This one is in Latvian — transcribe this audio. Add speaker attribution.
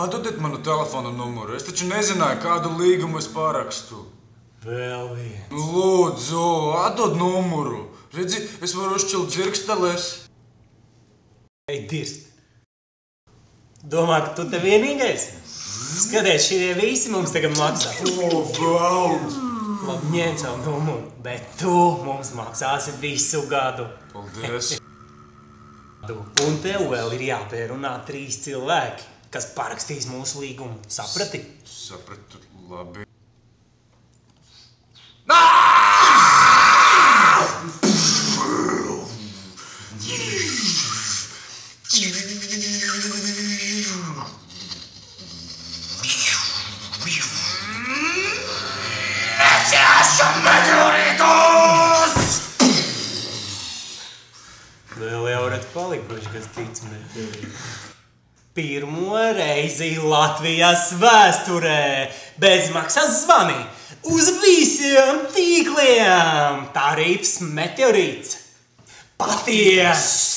Speaker 1: Atdodiet manu telefona numuru. Es taču nezināju, kādu līgumu es pārakstu.
Speaker 2: Vēl viens.
Speaker 1: Lūdzu, atdod numuru. Redzi, es varu uzšķilt dzirksteles.
Speaker 2: Ej, dirst. Domā, ka tu te vienīgais? Skaties, šie visi mums tagad maksā.
Speaker 1: Velns!
Speaker 2: Labi, ņem savu numuru, bet tu mums maksāsi visu gadu.
Speaker 1: Paldies!
Speaker 2: Un tev vēl ir jāpierunā 3 cilvēki, kas parakstīs mūsu līgumu. Saprati?
Speaker 1: Sapratu, labi.
Speaker 2: Vēl jau redz palikuši, kas tic meteorīti. Pirmo reizi Latvijas vēsturē bezmaksas zvani uz visiem tīkliem. Tarifs Meteorīts. Paties!